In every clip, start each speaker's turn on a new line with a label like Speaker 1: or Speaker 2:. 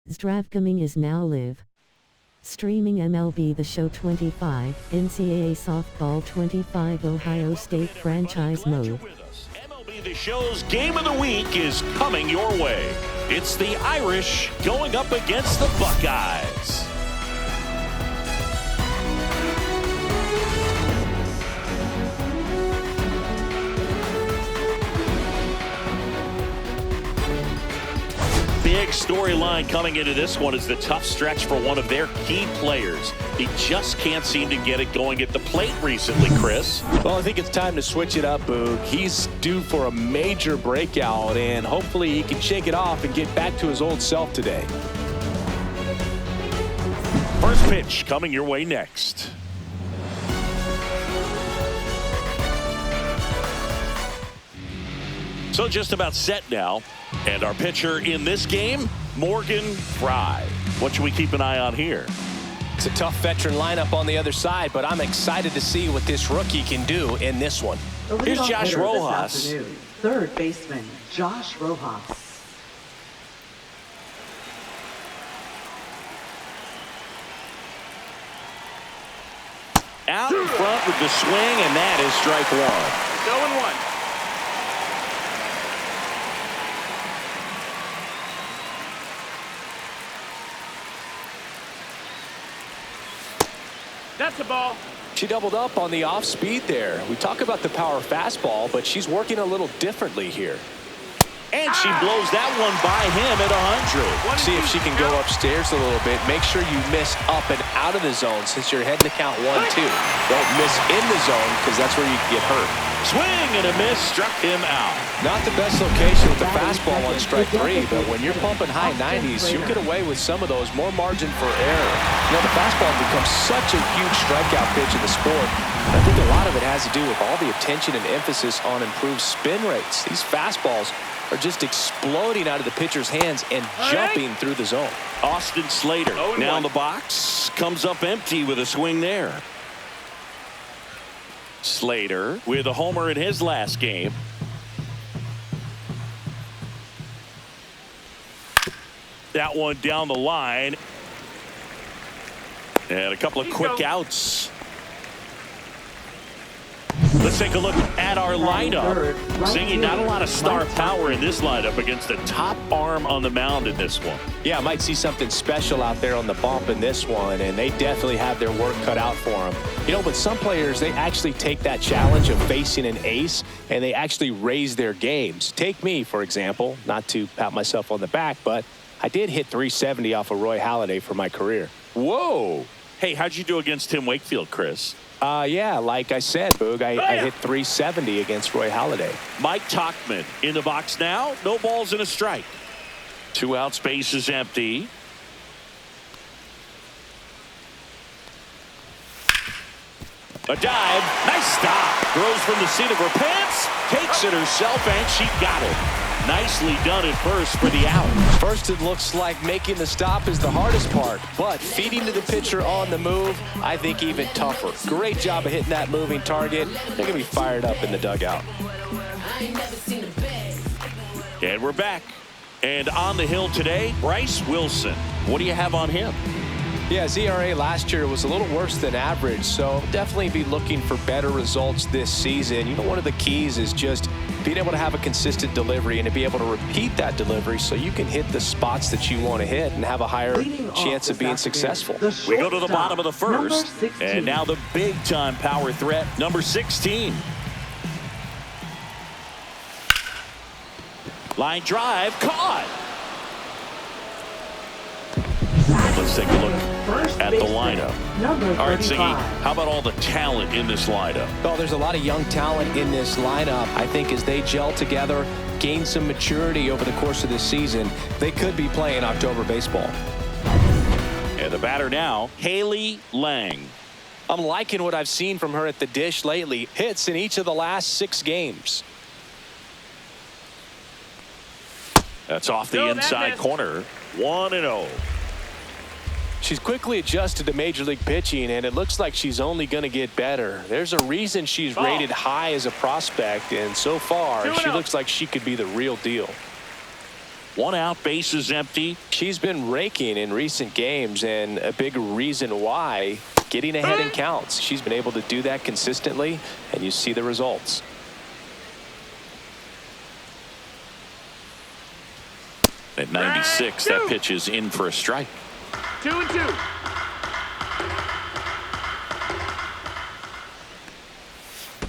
Speaker 1: Zdravkoming is now live. Streaming MLB The Show 25, NCAA Softball 25 Ohio State Franchise Mode.
Speaker 2: MLB The Show's Game of the Week is coming your way. It's the Irish going up against the Buckeyes. Big storyline coming into this one is the tough stretch for one of their key players. He just can't seem to get it going at the plate recently, Chris.
Speaker 3: Well, I think it's time to switch it up, Boog. He's due for a major breakout, and hopefully he can shake it off and get back to his old self today.
Speaker 2: First pitch coming your way next. So just about set now. And our pitcher in this game, Morgan Fry. What should we keep an eye on here?
Speaker 3: It's a tough veteran lineup on the other side, but I'm excited to see what this rookie can do in this one.
Speaker 2: Here's Josh Rojas.
Speaker 4: Third baseman, Josh Rojas.
Speaker 2: Out in front with the swing, and that is strike one. 0-1.
Speaker 5: That's a ball.
Speaker 3: She doubled up on the off speed there. We talk about the power fastball, but she's working a little differently here.
Speaker 2: And she blows that one by him at 100.
Speaker 3: See if she can go upstairs a little bit. Make sure you miss up and out of the zone since you're heading to count 1-2. Don't miss in the zone because that's where you can get hurt.
Speaker 2: Swing and a miss, struck him out.
Speaker 3: Not the best location with the fastball on strike 3, but when you're pumping high 90s, you get away with some of those, more margin for error. You know, the fastball becomes such a huge strikeout pitch in the sport. I think a lot of it has to do with all the attention and emphasis on improved spin rates. These fastballs are just exploding out of the pitcher's hands and jumping through the zone.
Speaker 2: Austin Slater now in the box, comes up empty with a swing there. Slater with a homer in his last game. That one down the line. And a couple of quick outs. Let's take a look at our lineup. Seeing not a lot of star power in this lineup against the top arm on the mound in this one.
Speaker 3: Yeah, might see something special out there on the bump in this one, and they definitely have their work cut out for them. You know, but some players, they actually take that challenge of facing an ace, and they actually raise their games. Take me, for example, not to pat myself on the back, but I did hit 370 off of Roy Halladay for my career.
Speaker 2: Whoa. Hey, how'd you do against Tim Wakefield, Chris?
Speaker 3: Yeah, like I said, Boog, I hit 370 against Roy Halladay.
Speaker 2: Mike Tauchman in the box now. No balls and a strike. 2 outs, base is empty. A dive. Nice stop. Throws from the seat of her pants. Takes it herself, and she got it. Nicely done at first for the out.
Speaker 3: First, it looks like making the stop is the hardest part, but feeding to the pitcher on the move, I think even tougher. Great job of hitting that moving target. They're going to be fired up in the dugout.
Speaker 2: And we're back. And on the hill today, Bryce Wilson. What do you have on him?
Speaker 3: Yeah, his ERA last year was a little worse than average, so definitely be looking for better results this season. You know, one of the keys is just being able to have a consistent delivery and to be able to repeat that delivery so you can hit the spots that you want to hit and have a higher chance of being successful.
Speaker 2: We go to the bottom of the first, and now the big-time power threat, number 16. Line drive, caught. Let's take a look at the lineup. All right, Ncaa, how about all the talent in this lineup?
Speaker 3: Well, there's a lot of young talent in this lineup. I think as they gel together, gain some maturity over the course of this season, they could be playing October baseball.
Speaker 2: And the batter now, Haley Lang.
Speaker 3: I'm liking what I've seen from her at the dish lately. Hits in each of the last 6 games.
Speaker 2: That's off the inside corner. 1-0.
Speaker 3: She's quickly adjusted to Major League pitching, and it looks like she's only going to get better. There's a reason she's rated high as a prospect, and so far, she looks like she could be the real deal.
Speaker 2: 1 out, bases empty.
Speaker 3: She's been raking in recent games, and a big reason why, getting ahead in counts. She's been able to do that consistently, and you see the results.
Speaker 2: At 96, that pitch is in for a strike.
Speaker 5: 2-2.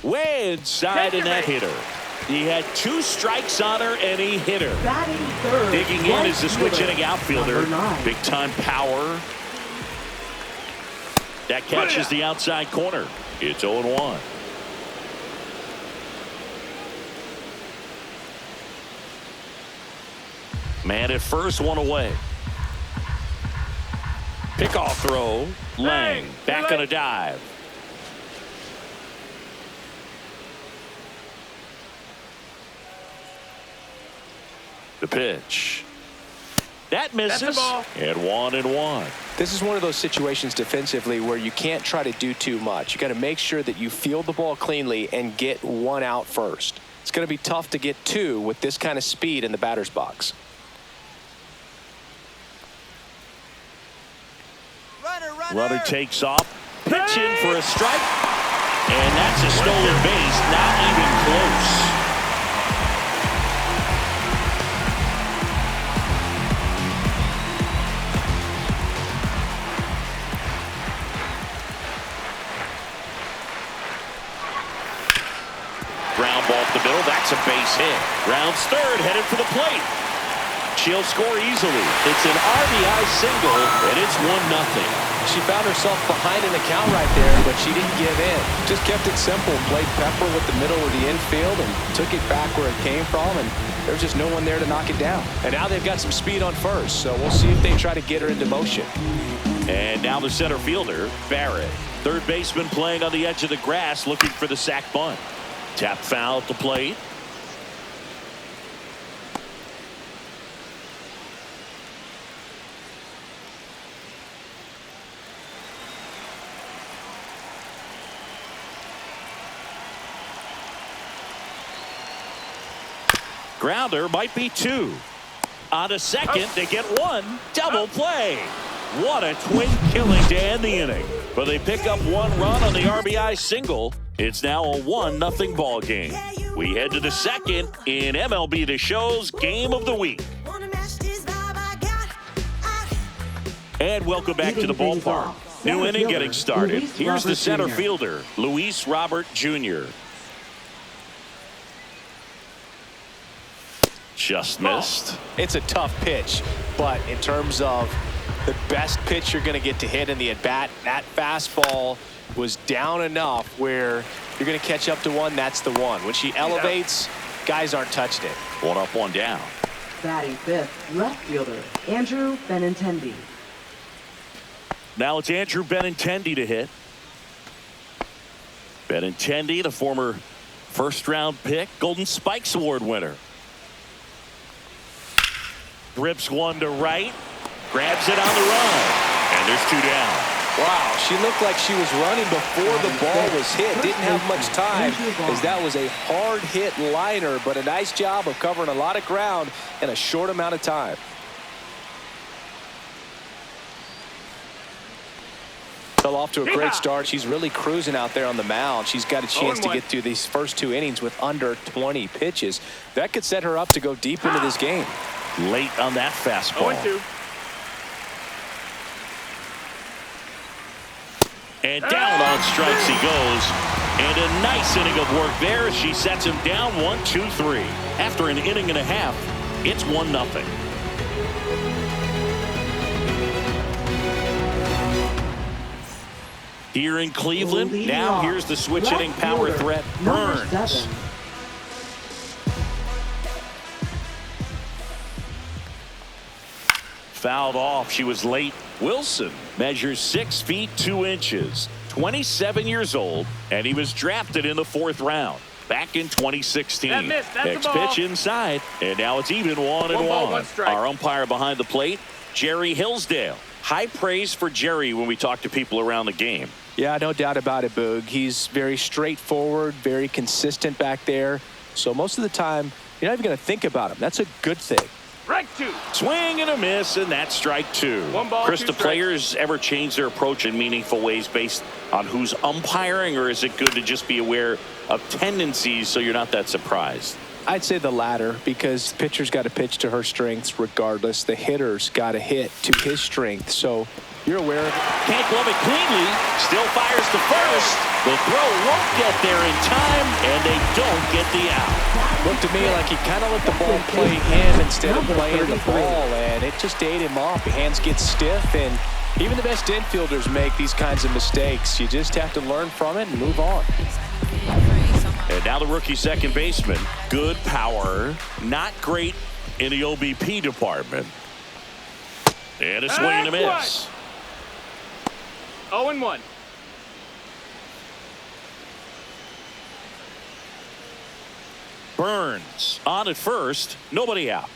Speaker 2: Way inside in that hitter. He had 2 strikes on her, and he hit her.
Speaker 4: Batting third.
Speaker 2: Digging in is the switch inning outfielder.
Speaker 4: Number 9.
Speaker 2: Big time power. That catches the outside corner. It's 0-1. Man at first, 1 away. Pickoff throw. Lang back on a dive. The pitch. That misses. And 1-1.
Speaker 3: This is one of those situations defensively where you can't try to do too much. You got to make sure that you field the ball cleanly and get 1 out first. It's going to be tough to get 2 with this kind of speed in the batter's box.
Speaker 2: Runner takes off. Pitch in for a strike. And that's a stolen base. Not even close. Ground ball up the middle. That's a base hit. Rounds third, headed for the plate. She'll score easily. It's an RBI single, and it's 1-0.
Speaker 3: She found herself behind in the count right there, but she didn't give in. Just kept it simple. Played pepper with the middle of the infield and took it back where it came from, and there was just no one there to knock it down. And now they've got some speed on first, so we'll see if they try to get her into motion.
Speaker 2: And now the center fielder, Barrett. Third baseman playing on the edge of the grass, looking for the sac bunt. Tap foul at the plate. Grounder might be 2. On a second, they get 1. Double play. What a twin killing to end the inning. But they pick up 1 run on the RBI single. It's now a 1-0 ball game. We head to the second in MLB The Show's Game of the Week. And welcome back to the ballpark. New inning getting started. Here's the center fielder, Luis Robert Jr. Just missed.
Speaker 3: It's a tough pitch, but in terms of the best pitch you're going to get to hit in the at-bat, that fastball was down enough where you're going to catch up to 1. That's the one. When she elevates, guys aren't touching it.
Speaker 2: 1 up, 1 down.
Speaker 4: Batting fifth, left fielder, Andrew Benintendi.
Speaker 2: Now it's Andrew Benintendi to hit. Benintendi, the former first-round pick, Golden Spikes Award winner. Rips 1 to right, grabs it on the run, and there's 2 down.
Speaker 3: Wow, she looked like she was running before the ball was hit. Didn't have much time as that was a hard hit liner, but a nice job of covering a lot of ground in a short amount of time. Fell off to a great start. She's really cruising out there on the mound. She's got a chance to get through these first 2 innings with under 20 pitches. That could set her up to go deep into this game.
Speaker 2: Late on that fastball.
Speaker 5: 0-2.
Speaker 2: And down on strikes he goes. And a nice inning of work there as she sets him down 1-2-3. After an inning and a half, it's 1-0. Here in Cleveland, now here's the switch hitting power threat, Burns. Fouled off. She was late. Wilson measures 6 feet 2 inches, 27 years old, and he was drafted in the 4th round back in 2016. Next pitch inside, and now it's even 1-1. Our umpire behind the plate, Jerry Hillsdale. High praise for Jerry when we talk to people around the game.
Speaker 3: Yeah, no doubt about it, Boog. He's very straightforward, very consistent back there. So most of the time, you're not even going to think about him. That's a good thing.
Speaker 2: Swing and a miss, and that's strike two. Chris, do players ever change their approach in meaningful ways based on who's umpiring, or is it good to just be aware of tendencies so you're not that surprised?
Speaker 3: I'd say the latter, because the pitcher's got to pitch to her strengths regardless. The hitter's got to hit to his strength. So you're aware of it.
Speaker 2: Can't glove it cleanly. Still fires to first. The throw won't get there in time, and they don't get the out.
Speaker 3: Looked to me like he kind of let the ball play him instead of playing the ball, and it just ate him off. The hands get stiff, and even the best infielders make these kinds of mistakes. You just have to learn from it and move on.
Speaker 2: And now the rookie second baseman. Good power, not great in the OBP department. And a swing and a miss.
Speaker 5: 0-1.
Speaker 2: Burns on at first, nobody out.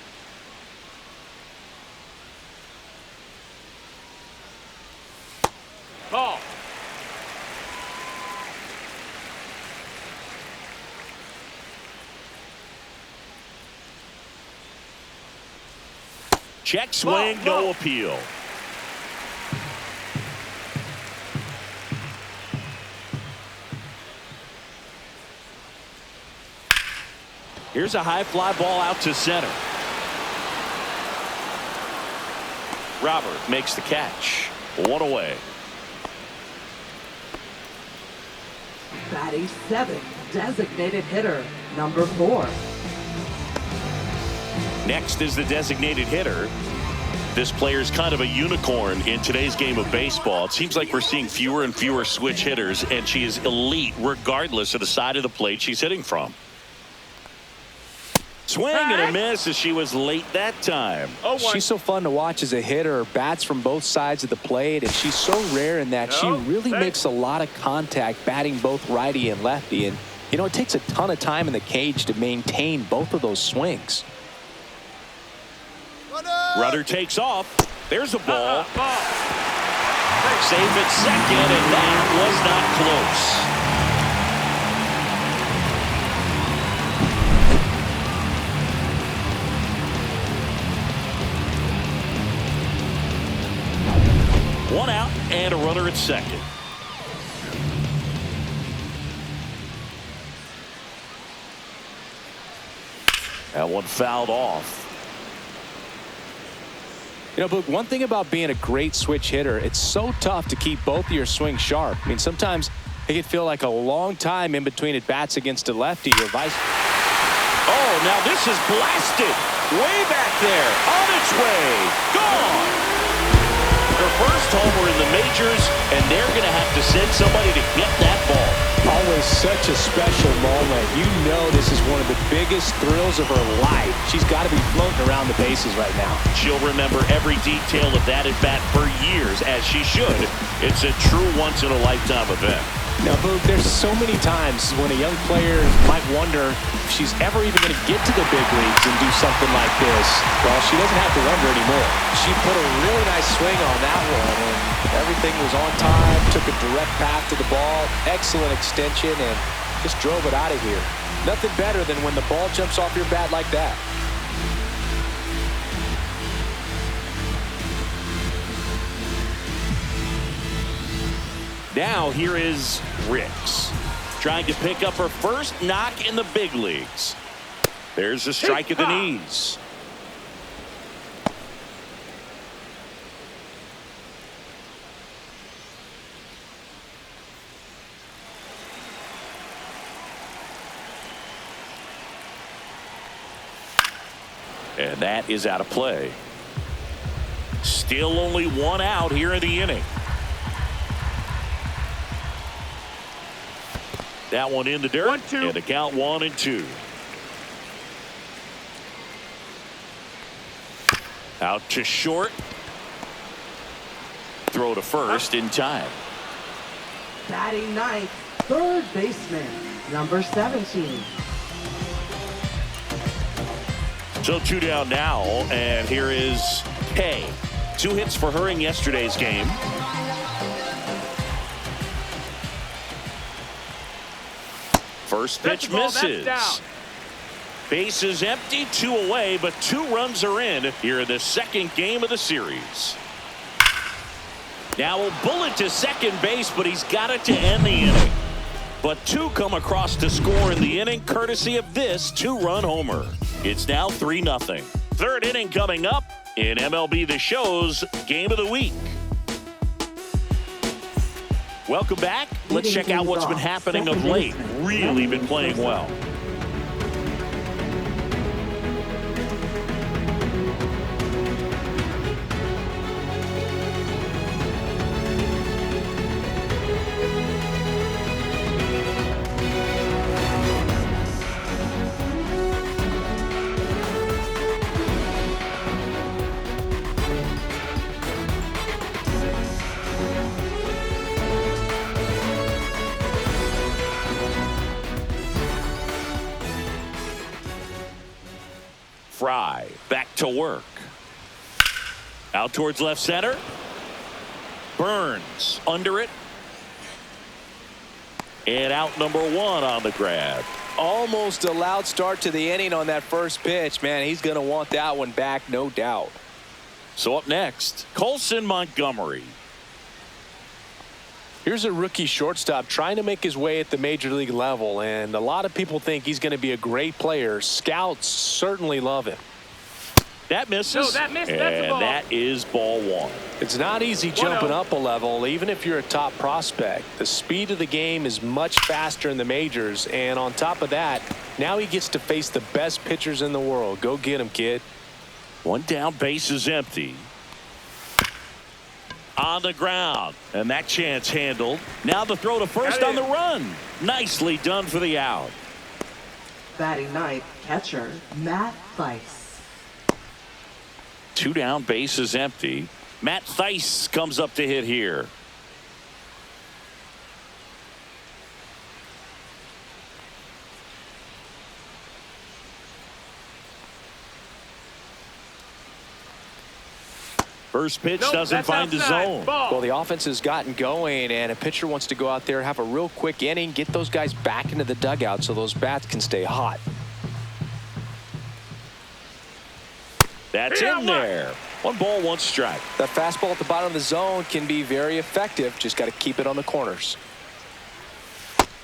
Speaker 5: Ball.
Speaker 2: Check swing, no appeal. Here's a high fly ball out to center. Robert makes the catch. One away.
Speaker 4: Batting seventh, designated hitter, number 4.
Speaker 2: Next is the designated hitter. This player's kind of a unicorn in today's game of baseball. It seems like we're seeing fewer and fewer switch hitters, and she is elite regardless of the side of the plate she's hitting from. Swing and a miss as she was late that time.
Speaker 3: She's so fun to watch as a hitter. Bats from both sides of the plate, and she's so rare in that she really makes a lot of contact batting both righty and lefty. And, you know, it takes a ton of time in the cage to maintain both of those swings.
Speaker 2: Rudder takes off. There's a ball. Safe at second, and that was not close. One out and a runner at second. That one fouled off.
Speaker 3: You know, Boog, one thing about being a great switch hitter, it's so tough to keep both of your swings sharp. I mean, sometimes it can feel like a long time in between at bats against a lefty or vice.
Speaker 2: Oh, now this is blasted. Way back there. On its way. Gone. Her first homer in the majors, and they're going to have to send somebody to get that ball.
Speaker 3: Always such a special moment. You know this is one of the biggest thrills of her life. She's got to be floating around the bases right now.
Speaker 2: She'll remember every detail of that at bat for years, as she should. It's a true once-in-a-lifetime event.
Speaker 3: Now, Boog, there's so many times when a young player might wonder if she's ever even going to get to the big leagues and do something like this. Well, she doesn't have to wonder anymore. She put a really nice swing on that one, and everything was on time, took a direct path to the ball, excellent extension, and just drove it out of here. Nothing better than when the ball jumps off your bat like that.
Speaker 2: Now here is Ricks, trying to pick up her first knock in the big leagues. There's a strike at the knees. And that is out of play. Still only one out here in the inning. That one in the dirt. 1-2. And the count 1-2. Out to short. Throw to first in time.
Speaker 4: Batting ninth, third baseman, number 17.
Speaker 2: So 2 down now, and here is Kay. 2 hits for her in yesterday's game. First pitch misses. Bases empty, 2 away, but 2 runs are in here in the second game of the series. Now a bullet to second base, but he's got it to end the inning. But 2 come across to score in the inning, courtesy of this 2-run homer. It's now 3-0. Third inning coming up in MLB The Show's Game of the Week. Welcome back. Let's check out what's been happening of late. Really been playing well. Fry back to work. Out towards left center. Burns under it. And out number 1 on the grab.
Speaker 3: Almost a loud start to the inning on that first pitch. Man, he's going to want that one back, no doubt.
Speaker 2: So up next, Colson Montgomery.
Speaker 3: Here's a rookie shortstop trying to make his way at the major league level, and a lot of people think he's going to be a great player. Scouts certainly love him.
Speaker 2: That misses.
Speaker 5: No, that missed. That's a
Speaker 2: and
Speaker 5: ball.
Speaker 2: that is ball 1.
Speaker 3: It's not easy jumping up a level, even if you're a top prospect. The speed of the game is much faster in the majors, and on top of that, now he gets to face the best pitchers in the world. Go get him, kid.
Speaker 2: 1 down, base is empty. On the ground, and that chance handled. Now the throw to first on the run. Nicely done for the out.
Speaker 4: Batting ninth, catcher Matt Thaiss.
Speaker 2: 2 down, base is empty. Matt Thaiss comes up to hit here. First pitch doesn't find the zone.
Speaker 3: Well, the offense has gotten going, and a pitcher wants to go out there, have a real quick inning, get those guys back into the dugout so those bats can stay hot.
Speaker 2: That's in there. 1 ball, 1 strike.
Speaker 3: That fastball at the bottom of the zone can be very effective. Just got to keep it on the corners.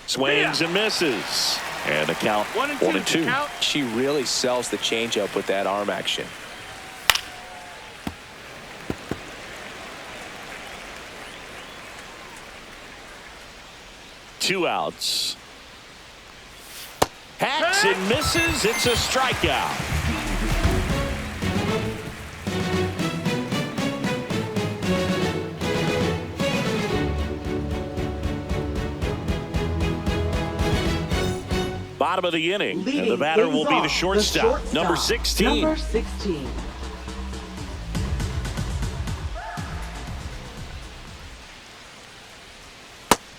Speaker 2: Swings and misses. And the count 1-2.
Speaker 3: She really sells the changeup with that arm action.
Speaker 2: Two outs. Hacks and misses. It's a strikeout. Bottom of the inning.
Speaker 4: Leading
Speaker 2: And the batter will be the
Speaker 4: off,
Speaker 2: shortstop. Number 16.
Speaker 4: Number 16.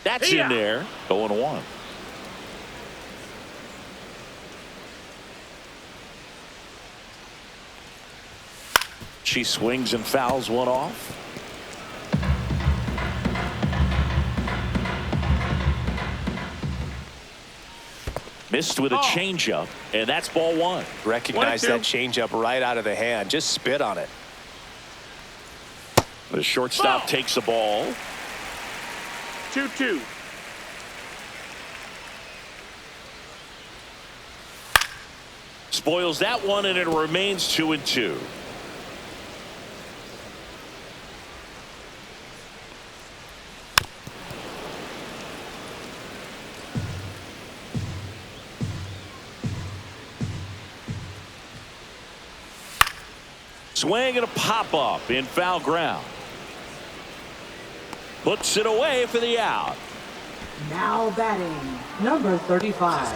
Speaker 2: That's in there. 0-1. She swings and fouls one off. Missed with a changeup, and that's ball 1.
Speaker 3: Recognize that changeup right out of the hand. Just spit on it.
Speaker 2: The shortstop takes the ball.
Speaker 5: 2-2.
Speaker 2: Spoils that one, and it remains 2-2. Swing and a pop-up in foul ground. Puts it away for the out.
Speaker 4: Now batting, number 35.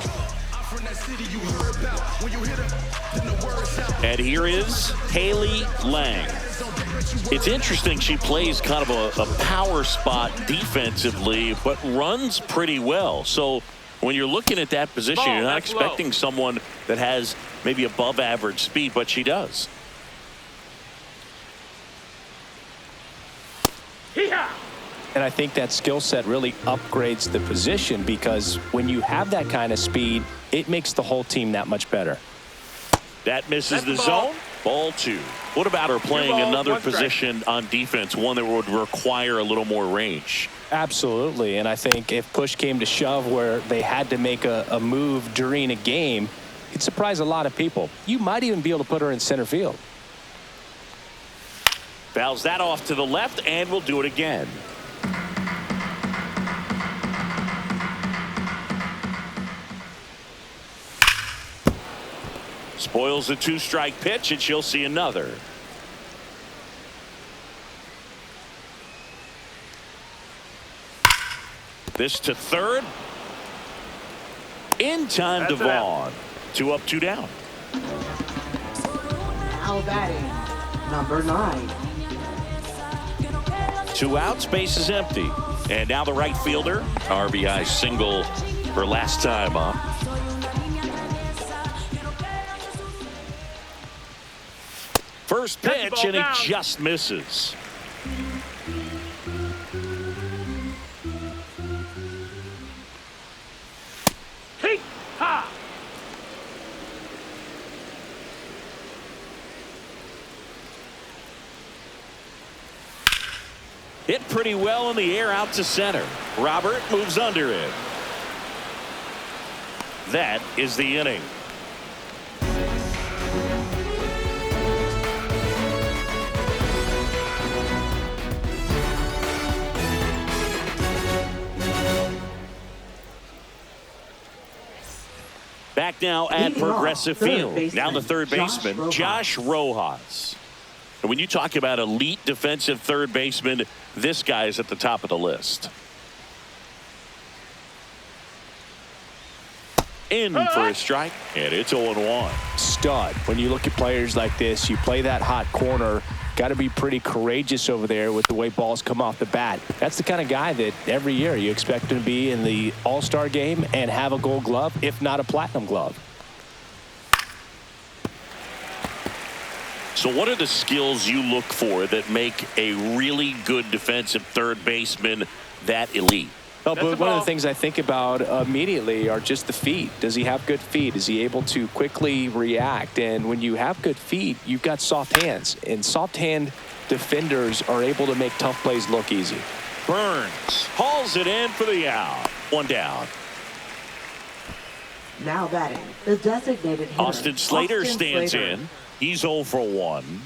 Speaker 2: And here is Haley Lang. It's interesting, she plays kind of a power spot defensively, but runs pretty well. So when you're looking at that position, you're not expecting someone that has maybe above average speed, but she does.
Speaker 3: And I think that skill set really upgrades the position, because when you have that kind of speed, it makes the whole team that much better.
Speaker 2: That misses the zone. Ball 2. What about her playing another position on defense, one that would require a little more range?
Speaker 3: Absolutely, and I think if push came to shove where they had to make a move during a game, it'd surprise a lot of people. You might even be able to put her in center field.
Speaker 2: Fouls that off to the left, and we'll do it again. Spoils a 2-strike pitch, and she'll see another. This to third. In time to Vaughn. 2 up, 2 down.
Speaker 4: Now batting, number 9.
Speaker 2: 2 outs, base is empty. And now the right fielder. RBI single for last time up. First pitch, and he just misses.
Speaker 5: Ha!
Speaker 2: Hit pretty well in the air out to center. Robert moves under it. That is the inning. Back now at Progressive Field. Now the third baseman, Josh Rojas. And when you talk about elite defensive third baseman, this guy is at the top of the list. In for a strike, and it's 0-1.
Speaker 3: Stud. When you look at players like this, you play that hot corner. Got to be pretty courageous over there with the way balls come off the bat. That's the kind of guy that every year you expect him to be in the All-Star game and have a Gold Glove, if not a Platinum Glove.
Speaker 2: So what are the skills you look for that make a really good defensive third baseman that elite?
Speaker 3: Oh, but one of the things I think about immediately are just the feet. Does he have good feet? Is he able to quickly react? And when you have good feet, you've got soft hands. And soft hand defenders are able to make tough plays look easy.
Speaker 2: Burns hauls it in for the out. 1 down.
Speaker 4: Now batting, the designated hitter.
Speaker 2: Austin Slater stands in. He's 0 for 1.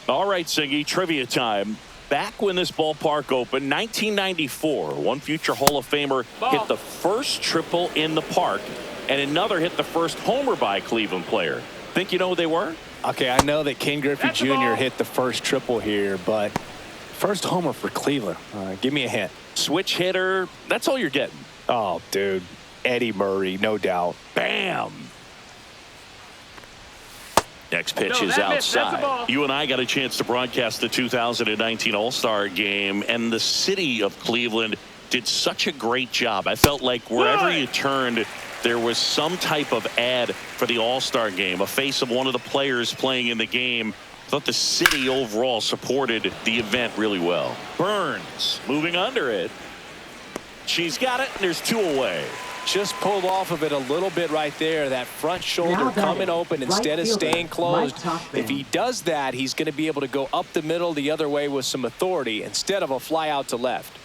Speaker 2: All right, Singy, trivia time. Back when this ballpark opened, 1994, one future Hall of Famer hit the first triple in the park, and another hit the first homer by a Cleveland player. Think you know who they were?
Speaker 3: Okay, I know that Ken Griffey Jr. hit the first triple here, but first homer for Cleveland. Give me a hint.
Speaker 2: Switch hitter. That's all you're getting.
Speaker 3: Oh, dude. Eddie Murray, no doubt.
Speaker 2: Bam. Next pitch is outside. You and I got a chance to broadcast the 2019 All-Star Game, and the city of Cleveland did such a great job. I felt like wherever you turned, there was some type of ad for the All-Star Game, a face of one of the players playing in the game. I thought the city overall supported the event really well. Burns moving under it. She's got it, and there's 2 away.
Speaker 3: Just pulled off of it a little bit right there. That front shoulder coming open instead of staying closed. If he does that, he's going to be able to go up the middle the other way with some authority instead of a fly out to left.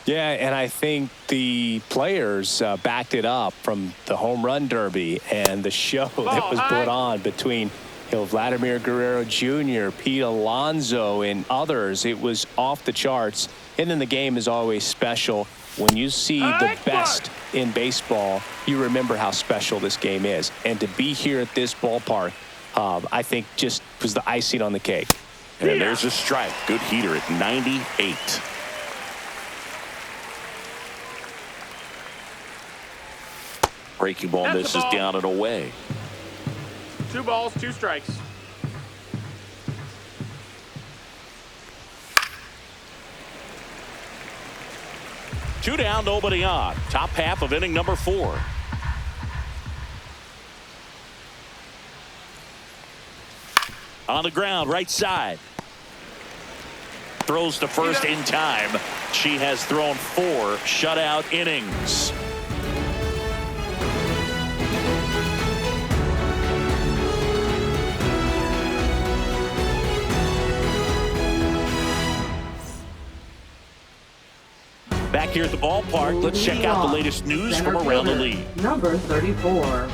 Speaker 3: Yeah, and I think the players backed it up from the home run derby and the show that was put on between Vladimir Guerrero Jr., Pete Alonso, and others. It was off the charts. And then the game is always special. When you see the best in baseball, you remember how special this game is. And to be here at this ballpark, I think just was the icing on the cake.
Speaker 2: And there's a strike. Good heater at 98. Breaking ball misses down and away.
Speaker 5: 2 balls, 2 strikes.
Speaker 2: Two down, nobody on. Top half of inning number 4. On the ground, right side. Throws to first in time. She has thrown 4 shutout innings. Back here at the ballpark, let's check out the latest news from around the league.
Speaker 4: Number 34.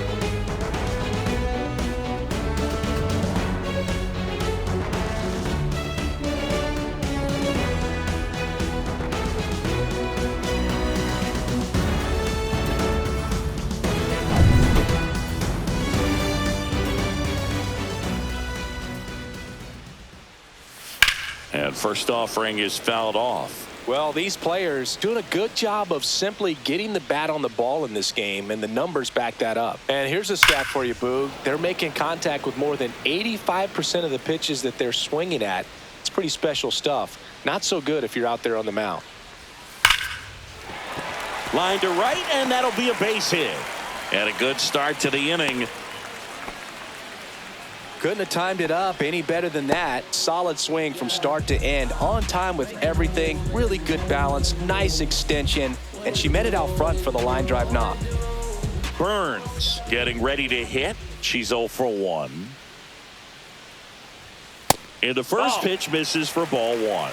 Speaker 2: And first offering is fouled off.
Speaker 3: Well, these players doing a good job of simply getting the bat on the ball in this game, and the numbers back that up. And here's a stat for you, Boog. They're making contact with more than 85% of the pitches that they're swinging at. It's pretty special stuff. Not so good if you're out there on the mound.
Speaker 2: Line to right, and that'll be a base hit. And a good start to the inning.
Speaker 3: Couldn't have timed it up any better than that. Solid swing from start to end. On time with everything. Really good balance. Nice extension. And she met it out front for the line drive knock.
Speaker 2: Burns getting ready to hit. She's 0 for 1. And the first pitch misses for ball 1.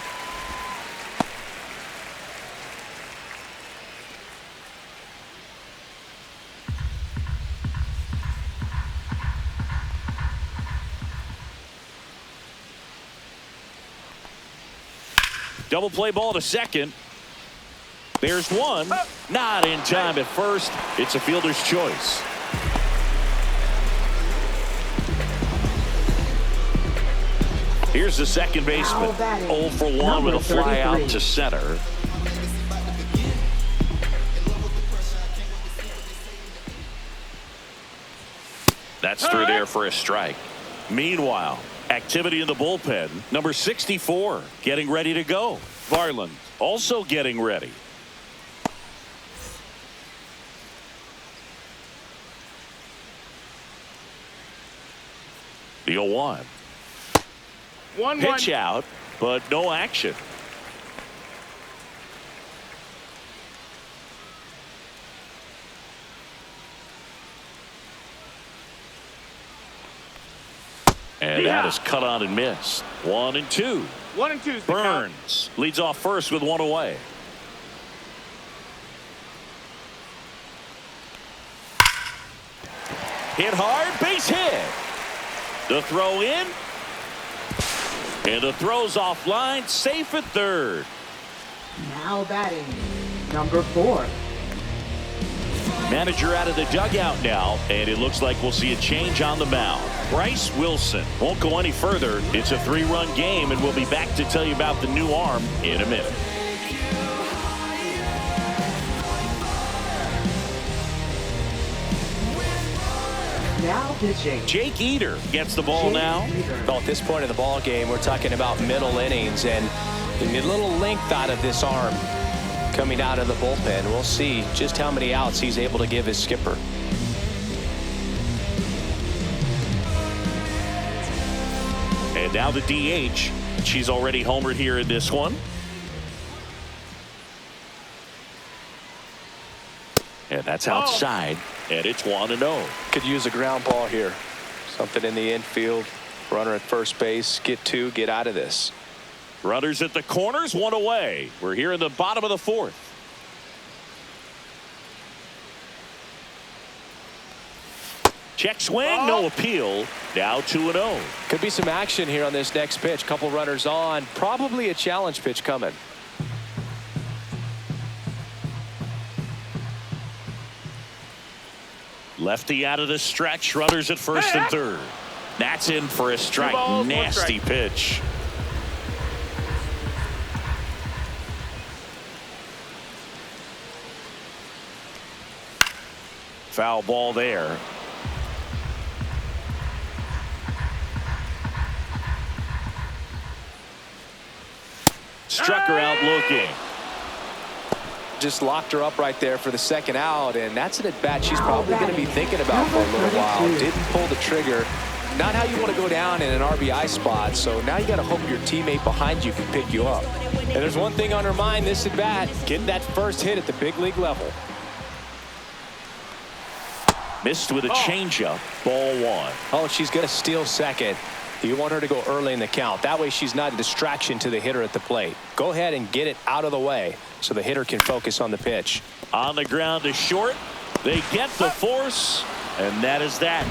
Speaker 2: Double play ball to second. There's one. Not in time at first. It's a fielder's choice. Here's the second baseman. 0 for 1 with a fly out to center. That's through there for a strike. Meanwhile, activity in the bullpen. Number 64 getting ready to go. Varland also getting ready. The 0-1.
Speaker 5: 1-1.
Speaker 2: Pitch out, but no action. And that is cut on and missed. 1 and 2.
Speaker 5: 1 and 2.
Speaker 2: Burns leads off first with 1 away. Hit hard, base hit. The throw in. And the throw's offline, safe at third.
Speaker 4: Now batting, number 4.
Speaker 2: Manager out of the dugout now, and it looks like we'll see a change on the mound. Bryce Wilson won't go any further. It's a 3-run game, and we'll be back to tell you about the new arm in a minute.
Speaker 4: Now pitching.
Speaker 2: Jake Eder gets the ball now.
Speaker 3: Well, at this point in the ball game, we're talking about middle innings, and the little length out of this arm coming out of the bullpen. We'll see just how many outs he's able to give his skipper.
Speaker 2: And now the DH. She's already homered here in this one. And that's outside. And it's 1-0.
Speaker 3: Could use a ground ball here. Something in the infield. Runner at first base. Get 2. Get out of this.
Speaker 2: Runners at the corners, 1 away. We're here in the bottom of the 4th. Check swing, no appeal. Now 2-0.
Speaker 3: Could be some action here on this next pitch. Couple runners on. Probably a challenge pitch coming.
Speaker 2: Lefty out of the stretch. Runners at first and third. That's in for a strike. Nasty pitch. Foul ball there. Struck her out looking.
Speaker 3: Just locked her up right there for the second out, and that's an at-bat she's probably going to be thinking about for a little while. Didn't pull the trigger. Not how you want to go down in an RBI spot, so now you got to hope your teammate behind you can pick you up. And there's one thing on her mind this at-bat, getting that first hit at the big league level.
Speaker 2: Missed with a changeup. Ball 1.
Speaker 3: Oh, she's going to steal second. You want her to go early in the count. That way she's not a distraction to the hitter at the plate. Go ahead and get it out of the way so the hitter can focus on the pitch.
Speaker 2: On the ground to short. They get the force, and that is that.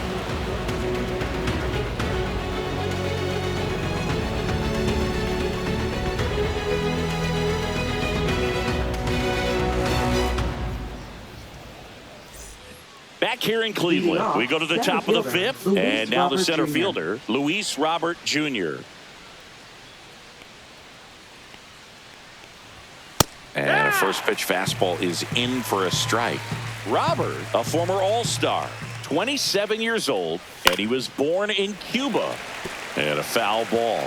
Speaker 2: Back here in Cleveland, we go to the top of the fifth, and now the center fielder, Luis Robert Jr. And a first pitch fastball is in for a strike. Robert, a former All-Star, 27 years old, and he was born in Cuba. And a foul ball.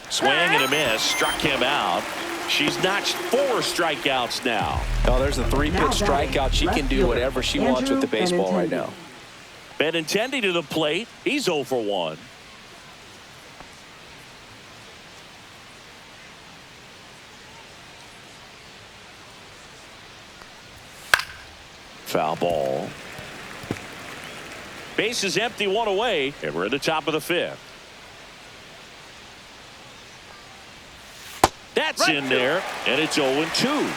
Speaker 2: Swing and a miss, struck him out. She's notched 4 strikeouts now.
Speaker 3: Oh, there's a 3-pitch strikeout. She can do whatever she wants with the baseball right now.
Speaker 2: Benintendi to the plate. He's 0 for 1. Foul ball. Base is empty, 1 away, and we're at the top of the fifth. That's in there, and it's 0-2.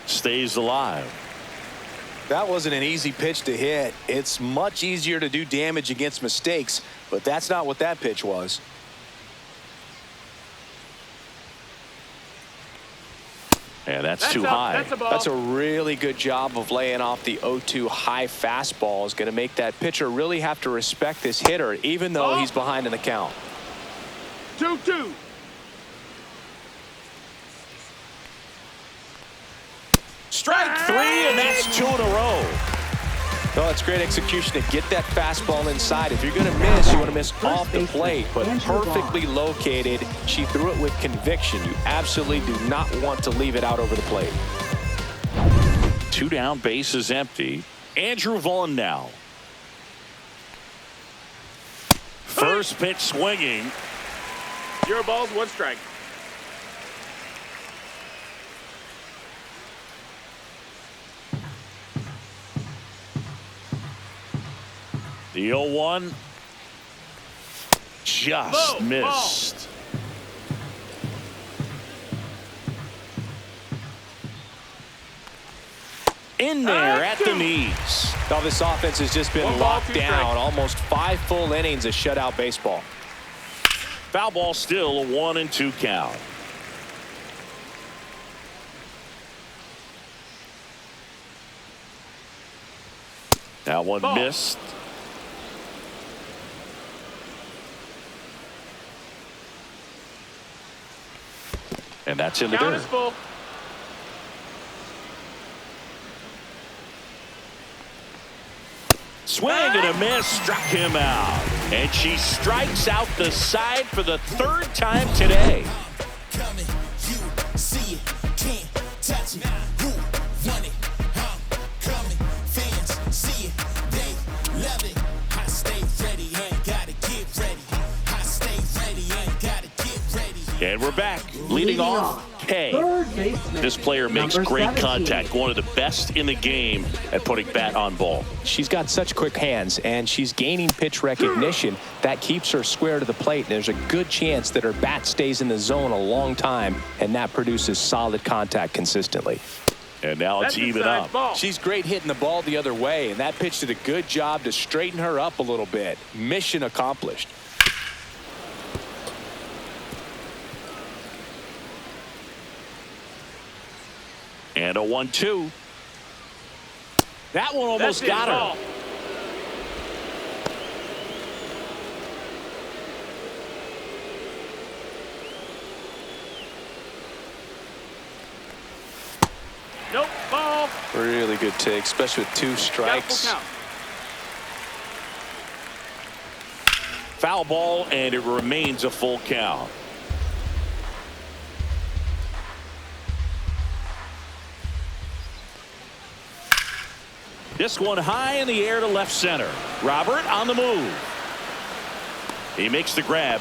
Speaker 2: Stays alive.
Speaker 3: That wasn't an easy pitch to hit. It's much easier to do damage against mistakes, but that's not what that pitch was.
Speaker 2: And that's too high.
Speaker 3: That's a really good job of laying off the 0-2 high fastball. Is going to make that pitcher really have to respect this hitter, even though he's behind in the count.
Speaker 5: 2-2.
Speaker 2: Strike 3, and that's 2 in a row.
Speaker 3: Well, it's great execution to get that fastball inside. If you're going to miss, you want to miss off the plate, but perfectly located. She threw it with conviction. You absolutely do not want to leave it out over the plate.
Speaker 2: 2 down, base is empty. Andrew Vaughn now. First pitch swinging.
Speaker 5: 0 balls, 1 strike.
Speaker 2: The 0-1 just missed. In there at the knees.
Speaker 3: Now this offense has just been locked down. Almost 5 full innings of shutout baseball.
Speaker 2: Foul ball, still a 1-2 count. That one missed. And that's in the dirt. Swing and a miss, struck him out. And she strikes out the side for the 3rd time today. And we're back. Leading off, K. This player makes great contact. One of the best in the game at putting bat on ball.
Speaker 3: She's got such quick hands, and she's gaining pitch recognition. That keeps her square to the plate. There's a good chance that her bat stays in the zone a long time, and that produces solid contact consistently.
Speaker 2: And now it's even up.
Speaker 5: Ball.
Speaker 3: She's great hitting the ball the other way, and that pitch did a good job to straighten her up a little bit. Mission accomplished.
Speaker 2: And a 1-2. That one almost got her.
Speaker 5: Nope, ball.
Speaker 3: Really good take, especially with 2 strikes.
Speaker 2: Foul ball, and it remains a full count. This one high in the air to left center. Robert on the move. He makes the grab,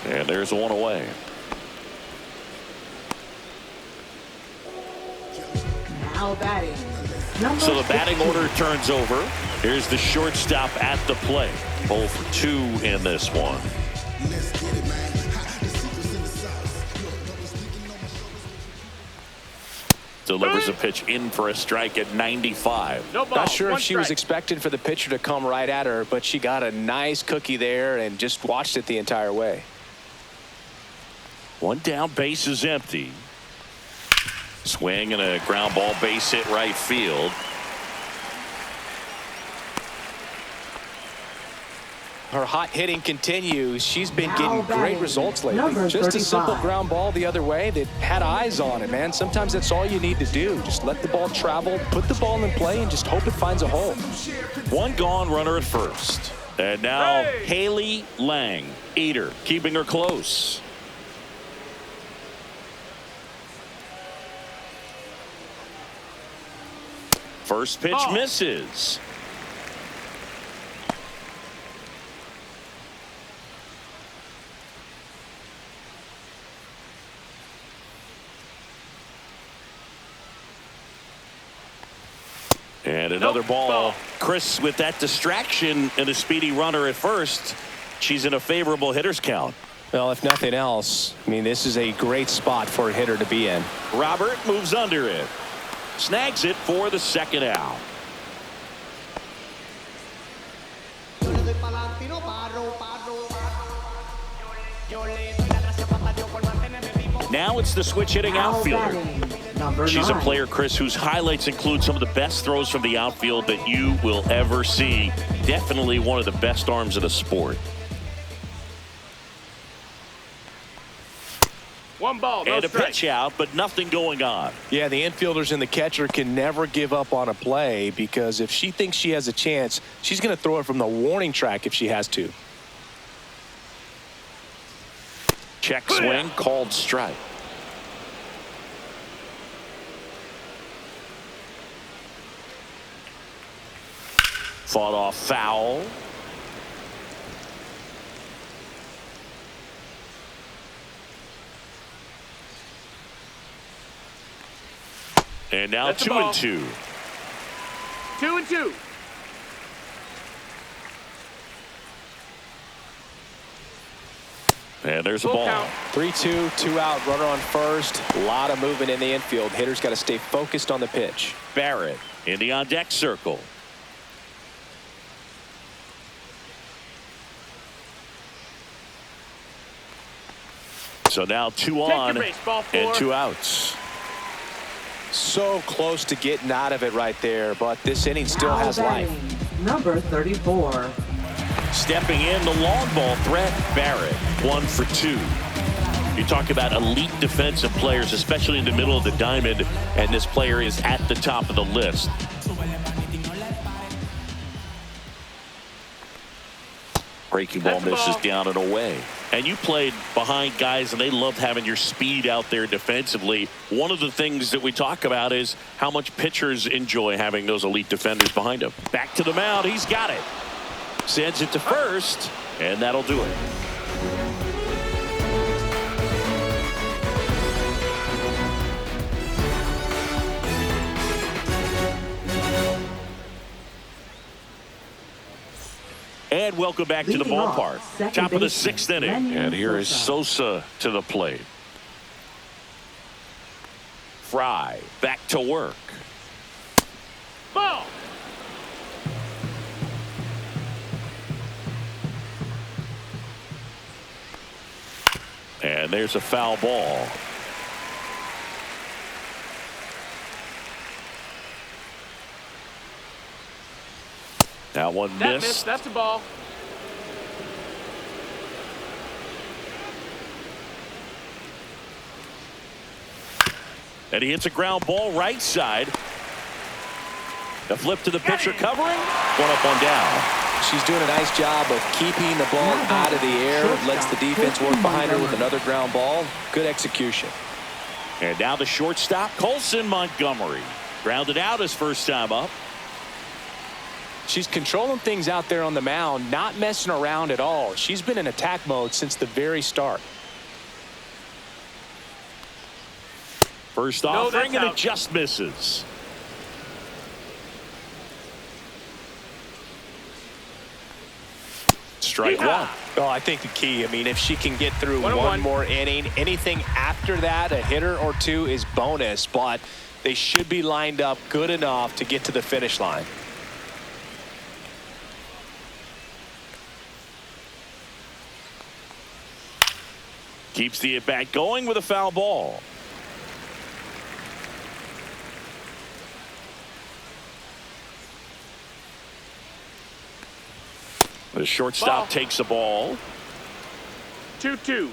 Speaker 2: and there's 1 away.
Speaker 4: Now batting. Number
Speaker 2: So the batting
Speaker 4: 16.
Speaker 2: order turns over. Here's the shortstop at the plate. 0 for 2 in this one. Delivers a pitch in for a strike at 95.
Speaker 5: No ball.
Speaker 3: Not sure if
Speaker 5: One
Speaker 3: she was
Speaker 5: strike.
Speaker 3: expecting for the pitcher to come right at her, but she got a nice cookie there and just watched it the entire way.
Speaker 2: One down, base is empty. Swing and a ground ball, base hit right field.
Speaker 3: Her hot hitting continues. She's been
Speaker 4: Now
Speaker 3: getting great
Speaker 4: batting,
Speaker 3: results lately.
Speaker 4: number
Speaker 3: Just a simple
Speaker 4: 35.
Speaker 3: ground ball the other way that had eyes on it, man. Sometimes that's all you need to do. Just let the ball travel, put the ball in play, and just hope it finds a hole.
Speaker 2: One gone, runner at first. And now
Speaker 5: Hey!
Speaker 2: Haley Lang, Eater, keeping her close. First pitch
Speaker 5: Ball.
Speaker 2: misses. And another
Speaker 5: Nope.
Speaker 2: ball.
Speaker 5: Ball.
Speaker 2: Chris, with that distraction and a speedy runner at first, she's in a favorable hitter's count.
Speaker 3: Well, if nothing else, I mean, this is a great spot for a hitter to be in.
Speaker 2: Robert moves under it. Snags it for the second out. Now it's the switch hitting
Speaker 4: Now
Speaker 2: outfielder.
Speaker 4: batting. Number
Speaker 2: She's a
Speaker 4: 9.
Speaker 2: player, Chris, whose highlights include some of the best throws from the outfield that you will ever see. Definitely one of the best arms of the sport.
Speaker 5: One ball. No
Speaker 2: And a
Speaker 5: strike.
Speaker 2: pitch out, but nothing going on.
Speaker 3: Yeah, the infielders and the catcher can never give up on a play because if she thinks she has a chance, she's going to throw it from the warning track if she has to.
Speaker 2: Check swing, called strike. Fought off foul. And now
Speaker 5: That's the
Speaker 2: 2
Speaker 5: ball.
Speaker 2: and 2.
Speaker 5: 2 and 2.
Speaker 2: And there's a
Speaker 5: Full
Speaker 2: ball.
Speaker 5: count.
Speaker 3: 3-2, 2 out, runner on first. A lot of movement in the infield. Hitters got to stay focused on the pitch.
Speaker 2: Barrett in the on deck circle. So now 2
Speaker 5: your
Speaker 2: on
Speaker 5: base, ball
Speaker 2: and
Speaker 5: 4.
Speaker 2: 2 outs.
Speaker 3: So close to getting out of it right there, but this inning still
Speaker 4: Now
Speaker 3: has life.
Speaker 4: batting. Number 34.
Speaker 2: Stepping in, the long ball threat, Barrett, 1 for 2. You talk about elite defensive players, especially in the middle of the diamond, and this player is at the top of the list. Breaking ball
Speaker 5: That's the
Speaker 2: misses
Speaker 5: ball.
Speaker 2: down and away. And you played behind guys, and they loved having your speed out there defensively. One of the things that we talk about is how much pitchers enjoy having those elite defenders behind them. Back to the mound, he's got it. Sends it to first, and that'll do it. And welcome back to the
Speaker 4: Leading off,
Speaker 2: ballpark.
Speaker 4: second
Speaker 2: Top of the
Speaker 4: baseman,
Speaker 2: 6th inning.
Speaker 4: Lenny
Speaker 2: And here is
Speaker 4: Sosa.
Speaker 2: Sosa to the plate. Fry back to work.
Speaker 5: Ball.
Speaker 2: And there's a foul ball. That one
Speaker 5: That
Speaker 2: missed.
Speaker 5: missed. That's a ball.
Speaker 2: And he hits a ground ball right side. The flip to the pitcher covering. One up, one down.
Speaker 3: She's doing a nice job of keeping the ball out of the air. Lets the defense work behind her with another ground ball. Good execution.
Speaker 2: And now the shortstop, Colson Montgomery. Grounded out his first time up.
Speaker 3: She's controlling things out there on the mound, not messing around at all. She's been in attack mode since the very start.
Speaker 2: First
Speaker 5: No,
Speaker 2: offering,
Speaker 5: that's
Speaker 2: and it
Speaker 5: out.
Speaker 2: just misses. strike one.
Speaker 3: Oh, I think the key, I mean, if she can get through one more inning, anything after that, a hitter or two is bonus, but they should be lined up good enough to get to the finish line.
Speaker 2: Keeps the at-bat going with a foul ball. The shortstop takes the ball.
Speaker 5: 2-2.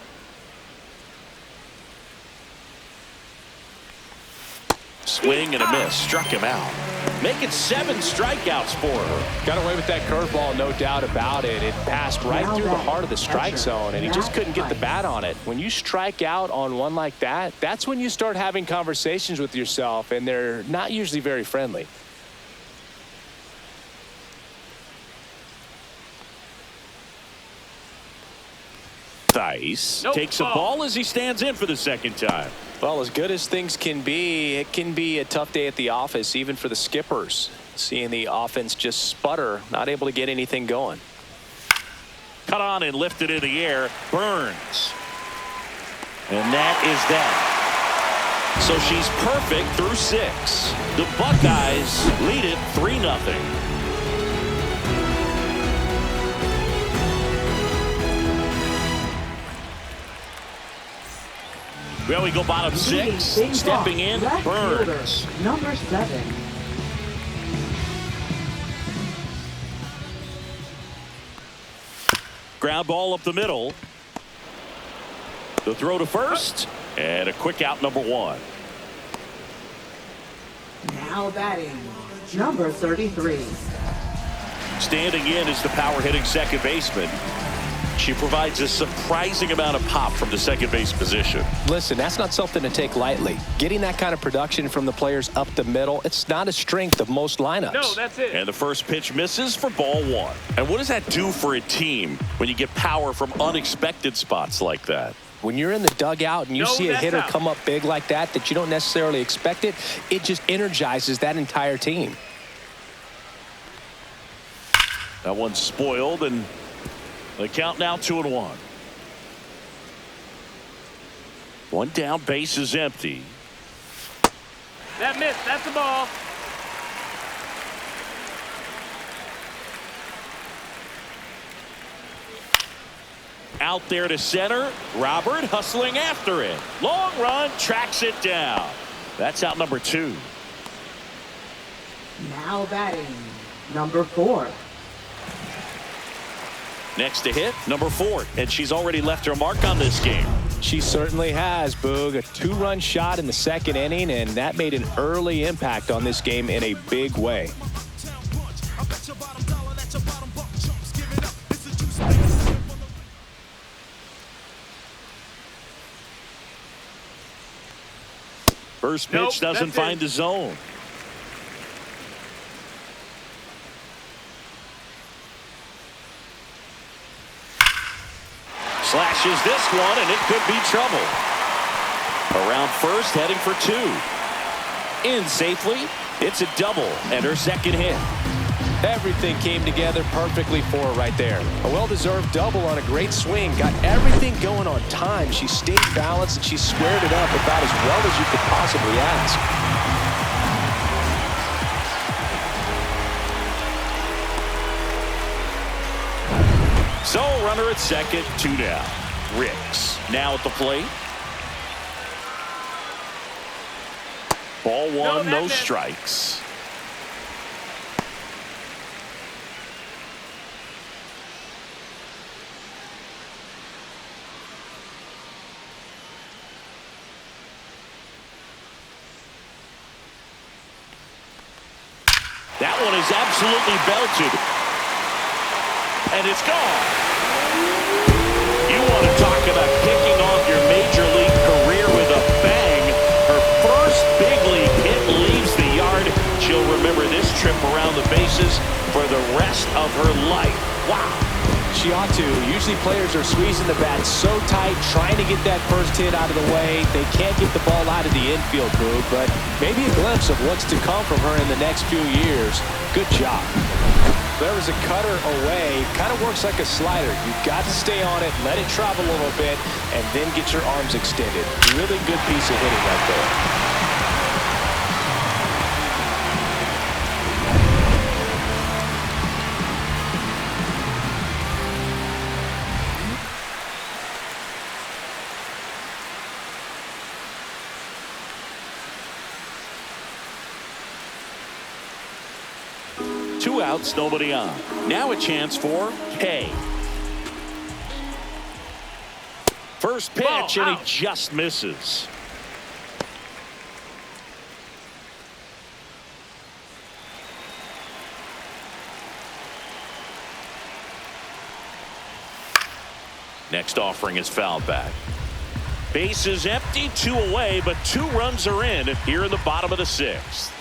Speaker 2: Swing and a miss. Struck him out. Making 7 strikeouts for her.
Speaker 3: Got away with that curveball, no doubt about it. It passed right through the heart of the strike zone, and he just couldn't get the bat on it. When you strike out on one like that, that's when you start having conversations with yourself, and they're not usually very friendly.
Speaker 2: Theis takes a ball as he stands in for the second time.
Speaker 3: Well, as good as things can be, it can be a tough day at the office, even for the skippers. Seeing the offense just sputter, not able to get anything going.
Speaker 2: Cut on and lifted in the air. Burns. And that is that. So she's perfect through 6. The Buckeyes lead it 3-0. Well, we go bottom 6. Stepping in, Burns.
Speaker 4: Number 7.
Speaker 2: Ground ball up the middle. The throw to first. And a quick out, number 1.
Speaker 4: Now batting, number 33.
Speaker 2: Standing in is the power-hitting second baseman. She provides a surprising amount of pop from the second base position.
Speaker 3: Listen, that's not something to take lightly. Getting that kind of production from the players up the middle, it's not a strength of most lineups.
Speaker 5: No, that's it.
Speaker 2: And the first pitch misses for ball 1. And what does that do for a team when you get power from unexpected spots like that?
Speaker 3: When you're in the dugout and you see a hitter come up big like that you don't necessarily expect it, it just energizes that entire team.
Speaker 2: That one's spoiled, and the count now 2-1. One down, base is empty.
Speaker 5: That missed. That's the ball.
Speaker 2: Out there to center. Robert hustling after it. Long run, tracks it down. That's out number 2.
Speaker 4: Now batting, number 4.
Speaker 2: Next to hit, number 4. And she's already left her mark on this game.
Speaker 3: She certainly has, Boog. A 2-run shot in the second inning, and that made an early impact on this game in a big way.
Speaker 2: First pitch doesn't find the zone. Slashes this one, and it could be trouble. Around first, heading for 2. In safely. It's a double and her second hit.
Speaker 3: Everything came together perfectly for her right there. A well-deserved double on a great swing. Got everything going on time. She stayed balanced and she squared it up about as well as you could possibly ask.
Speaker 2: So runner at second, 2 down. Ricks now at the plate. Ball 1, no strikes. That one is absolutely belted. And it's gone. You want to talk about kicking off your major league career with a bang. Her first big league hit leaves the yard. She'll remember this trip around the bases for the rest of her life. Wow.
Speaker 3: She ought to. Usually players are squeezing the bat so tight, trying to get that first hit out of the way. They can't get the ball out of the infield, Boog, but maybe a glimpse of what's to come from her in the next few years. Good job. There was a cutter away. Kind of works like a slider. You've got to stay on it, let it travel a little bit, and then get your arms extended. Really good piece of hitting right there.
Speaker 2: 2 outs, nobody on. Now a chance for K. First pitch, and he just misses. Next offering is fouled back. Base is empty, 2 away, but 2 runs are in here in the bottom of the 6th.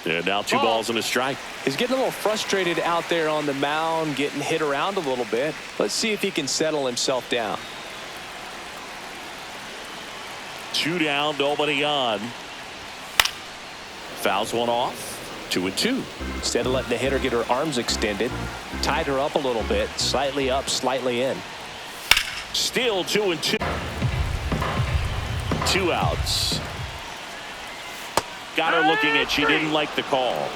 Speaker 2: And now 2 balls and a strike.
Speaker 3: He's getting a little frustrated out there on the mound, getting hit around a little bit. Let's see if he can settle himself down.
Speaker 2: 2 down, nobody on. Fouls one off. 2-2.
Speaker 3: Instead of letting the hitter get her arms extended, tied her up a little bit, slightly up, slightly in.
Speaker 2: Still 2-2. 2 outs. Got her looking at, she didn't like the call.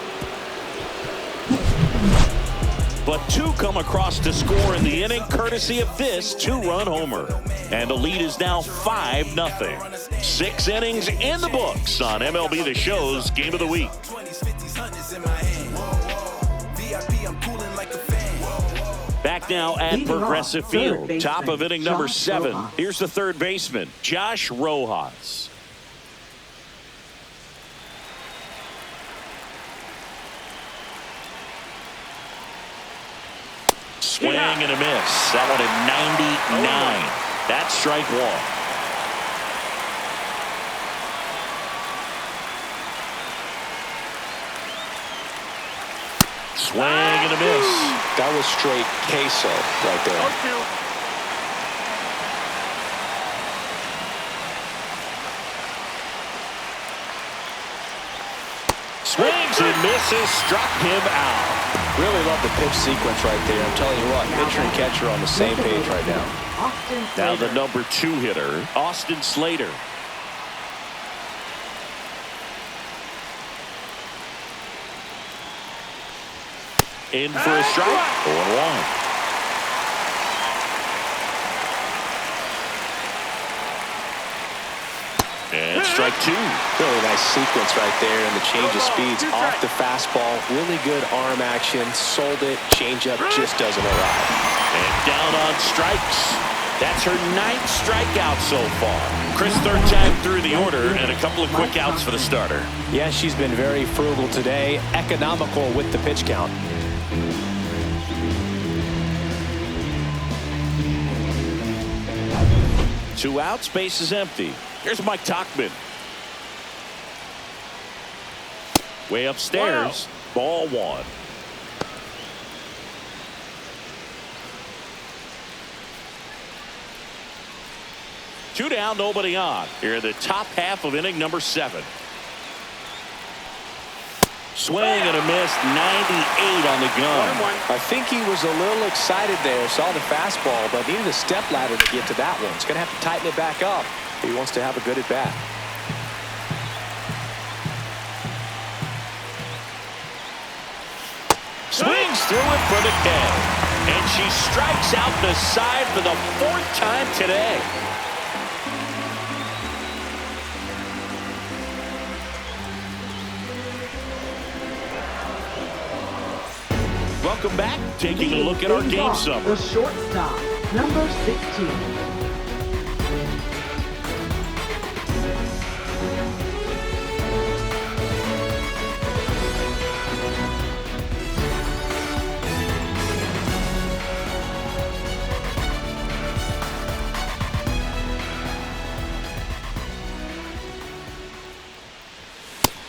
Speaker 2: But 2 come across to score in the inning, courtesy of this 2-run homer. And the lead is now 5-0. 6 innings in the books on MLB The Show's Game of the Week. Back now at Progressive Field, top of inning number 7. Here's the third baseman, Josh Rojas. Swing and a miss. That one at 99. That's strike 1. Swing and a miss.
Speaker 3: That was straight queso right there.
Speaker 2: Swings and misses. Struck him out.
Speaker 3: Really love the pitch sequence right there. I'm telling you what, pitcher and catcher are on the same page right now.
Speaker 2: Now the number 2 hitter, Austin Slater. In for a strike. 0-1. And strike 2.
Speaker 3: Really nice sequence right there, and the change of speeds off the fastball. Really good arm action. Sold it. Changeup just doesn't arrive.
Speaker 2: And down on strikes. That's her 9th strikeout so far. Chris, 3rd time through the order, and a couple of quick outs for the starter.
Speaker 3: Yeah, she's been very frugal today. Economical with the pitch count.
Speaker 2: Two outs, base is empty. Here's Mike Tauchman. Way upstairs. Ball 1. Two down, nobody on. Here in the top half of inning number 7. Swing and a miss, 98 on the gun.
Speaker 3: I think he was a little excited there, saw the fastball, but needed a step ladder to get to that one. He's going to have to tighten it back up if he wants to have a good at bat.
Speaker 2: Swings through it for the K. And she strikes out the side for the 4th time today. Welcome back. Taking a look at our game summary.
Speaker 4: The shortstop, number 16.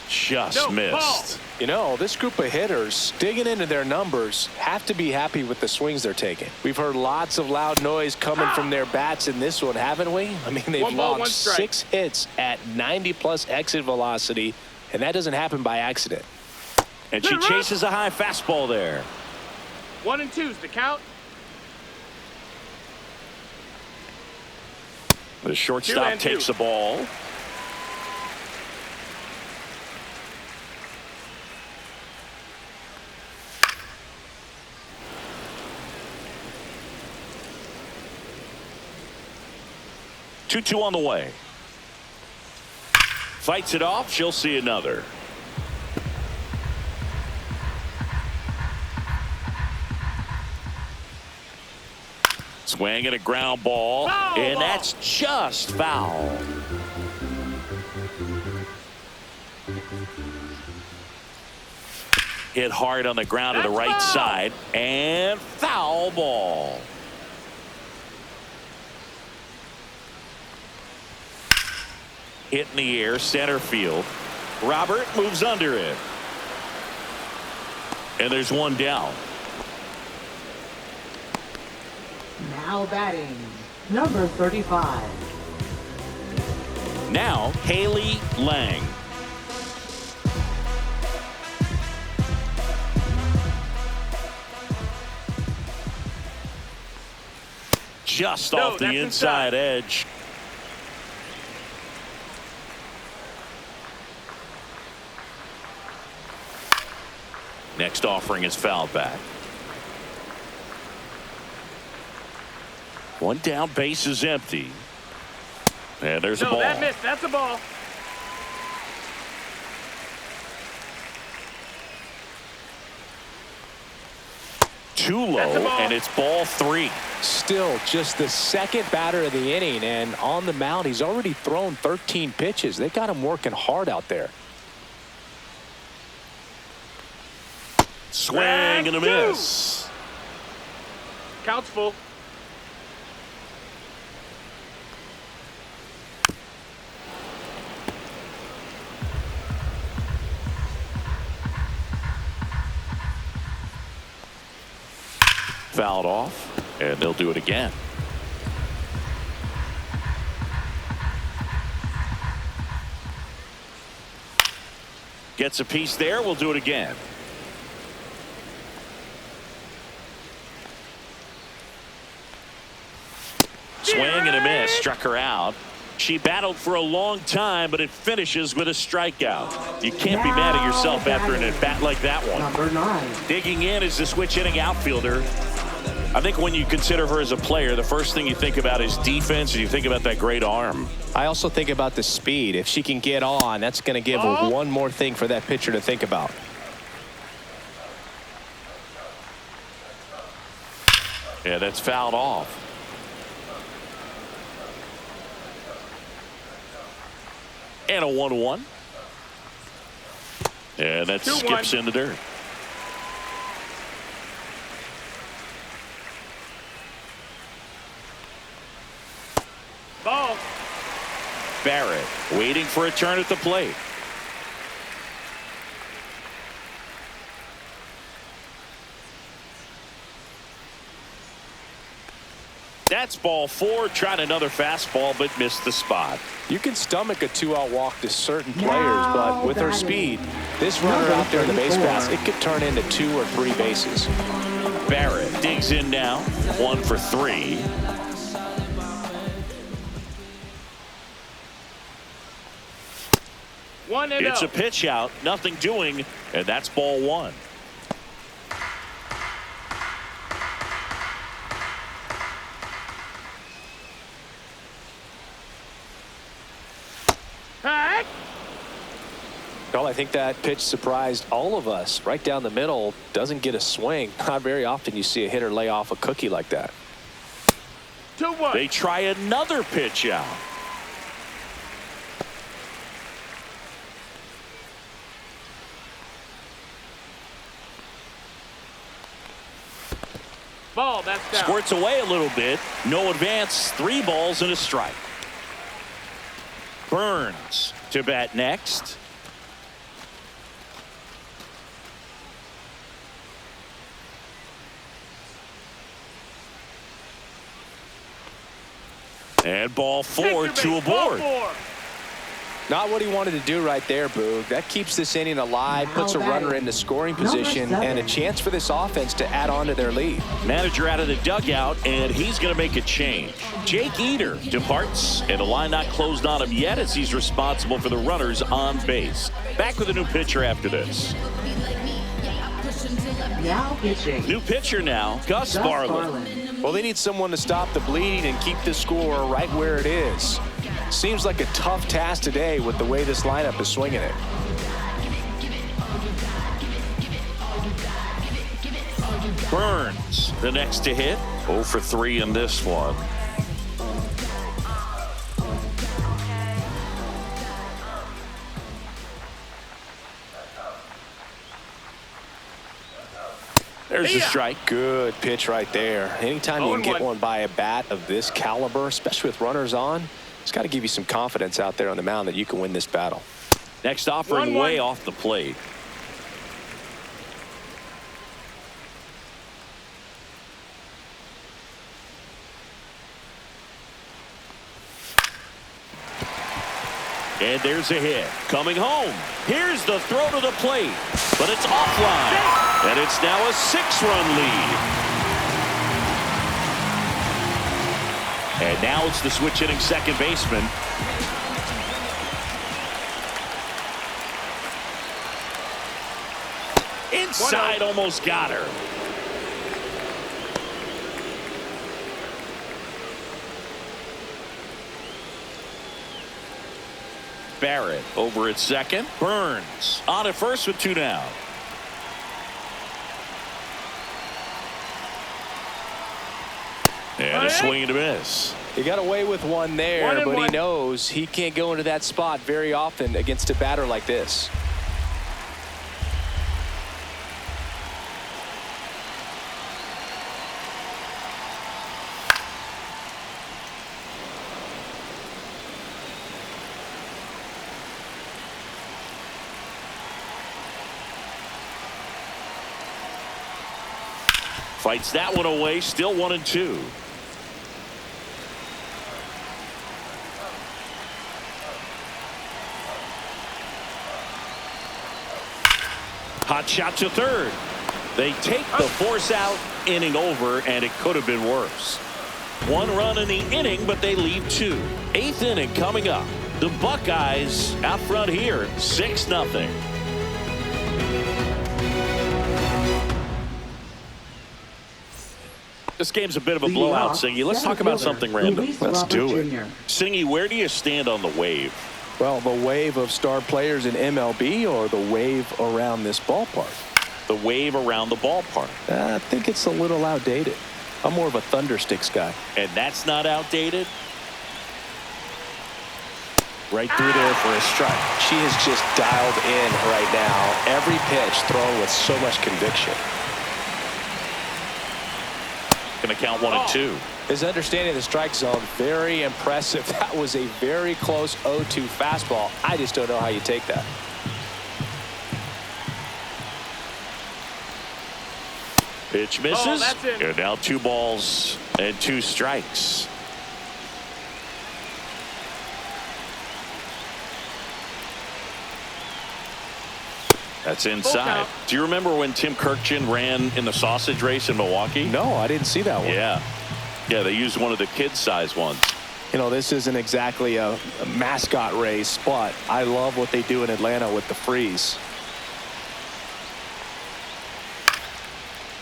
Speaker 2: Just missed.
Speaker 3: You know, this group of hitters digging into their numbers have to be happy with the swings they're taking. We've heard lots of loud noise coming from their bats in this one, haven't we? I mean, they've logged 6 hits at 90+ exit velocity, and that doesn't happen by accident.
Speaker 2: And she chases a high fastball there.
Speaker 5: 1 and 2's the count.
Speaker 2: The shortstop takes the ball. Two on the way. Fights it off. She'll see another. Swing and a ground ball. And that's just foul. Hit hard on the ground to the right side. And foul ball. Hit in the air, center field. Robert moves under it. And there's one down.
Speaker 4: Now batting, number 35.
Speaker 2: Now, Haley Lang. Just off the inside edge. Next offering is fouled back. One down, base is empty. And there's a ball.
Speaker 5: That missed. That's a ball.
Speaker 2: Too low, and it's ball 3.
Speaker 3: Still just the second batter of the inning, and on the mound, he's already thrown 13 pitches. They got him working hard out there.
Speaker 2: Swing and a miss.
Speaker 5: Count's full.
Speaker 2: Fouled off, and they'll do it again. Gets a piece there. We'll do it again. Swing and a miss. Struck her out. She battled for a long time, but it finishes with a strikeout. You can't be mad at yourself after an at-bat like that one.
Speaker 4: Number 9.
Speaker 2: Digging in is the switch-hitting outfielder. I think when you consider her as a player, the first thing you think about is defense, and you think about that great arm.
Speaker 3: I also think about the speed. If she can get on, that's going to give her one more thing for that pitcher to think about.
Speaker 2: Yeah, that's fouled off. And a 1-1. And that skips in the dirt.
Speaker 5: Ball.
Speaker 2: Barrett waiting for a turn at the plate. That's ball 4. Tried another fastball, but missed the spot.
Speaker 3: You can stomach a 2-out walk to certain players, but with her speed, this runner out there in the base pass, it could turn into 2 or 3 bases.
Speaker 2: Barrett digs in now. 1 for 3. It's a pitch out, nothing doing, and that's ball 1.
Speaker 3: Well, I think that pitch surprised all of us. Right down the middle, doesn't get a swing. Not very often you see a hitter lay off a cookie like that.
Speaker 5: 2-1.
Speaker 2: They try another pitch out.
Speaker 5: Ball, that's down.
Speaker 2: Squirts away a little bit. No advance. 3 balls and a strike. Burns to bat next. And ball 4, 2 aboard.
Speaker 3: Not what he wanted to do right there, Boog. That keeps this inning alive, puts a runner into scoring position, and a chance for this offense to add on to their lead.
Speaker 2: Manager out of the dugout, and he's going to make a change. Jake Eater departs, and the line not closed on him yet as he's responsible for the runners on base. Back with a new pitcher after this.
Speaker 4: Now pitching.
Speaker 2: New pitcher now, Gus Barlin.
Speaker 3: Well, they need someone to stop the bleeding and keep the score right where it is. Seems like a tough task today with the way this lineup is swinging it.
Speaker 2: Burns, the next to hit. 0 for 3 in this one. There's a strike.
Speaker 3: Good pitch right there. Anytime you can get one by a bat of this caliber, especially with runners on, it's got to give you some confidence out there on the mound that you can win this battle.
Speaker 2: Next offering way off the plate. And there's a hit. Coming home. Here's the throw to the plate. But it's offline. And it's now a 6-run lead. And now it's the switch hitting second baseman. Inside, almost got her. Barrett over at second. Burns on at first with 2 down. And a swing and a miss.
Speaker 3: He got away with one there, but he knows he can't go into that spot very often against a batter like this.
Speaker 2: Fights that one away, still 1-2. Hot shot to third. They take the force out, inning over, and it could have been worse. 1 run in the inning, but they leave 2. 8th inning coming up. The Buckeyes out front here, 6-0. This game's a bit of a blowout, Singy. Let's talk about something random.
Speaker 3: Let's do it.
Speaker 2: Singy, where do you stand on the wave?
Speaker 3: Well, the wave of star players in MLB or the wave around this ballpark?
Speaker 2: The wave around the ballpark.
Speaker 3: I think it's a little outdated. I'm more of a Thundersticks guy.
Speaker 2: And that's not outdated? Right through there for a strike.
Speaker 3: She is just dialed in right now. Every pitch thrown with so much conviction.
Speaker 2: Going to count 1-2.
Speaker 3: His understanding of the strike zone, very impressive. That was a very close 0-2 fastball. I just don't know how you take that.
Speaker 2: Pitch misses. And now 2 balls and 2 strikes. That's inside. Do you remember when Tim Kirkjian ran in the sausage race in Milwaukee?
Speaker 3: No, I didn't see that one.
Speaker 2: Yeah, they used one of the kid-size ones.
Speaker 3: You know, this isn't exactly a mascot race, but I love what they do in Atlanta with the freeze.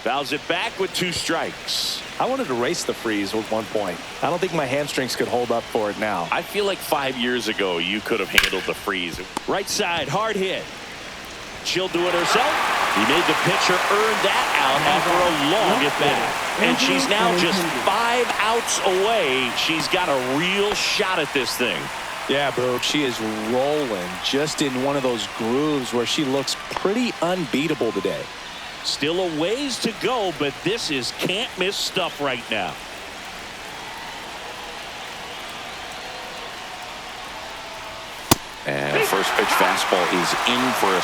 Speaker 2: Fouls it back with 2 strikes.
Speaker 3: I wanted to race the freeze at one point. I don't think my hamstrings could hold up for it now.
Speaker 2: I feel like 5 years ago you could have handled the freeze. Right side, hard hit. She'll do it herself. He made the pitcher earn that out after a long at bat. And she's now just 5 outs away. She's got a real shot at this thing.
Speaker 3: Yeah, bro, she is rolling just in one of those grooves where she looks pretty unbeatable today.
Speaker 2: Still a ways to go, but this is can't miss stuff right now.
Speaker 6: And first pitch fastball is in for a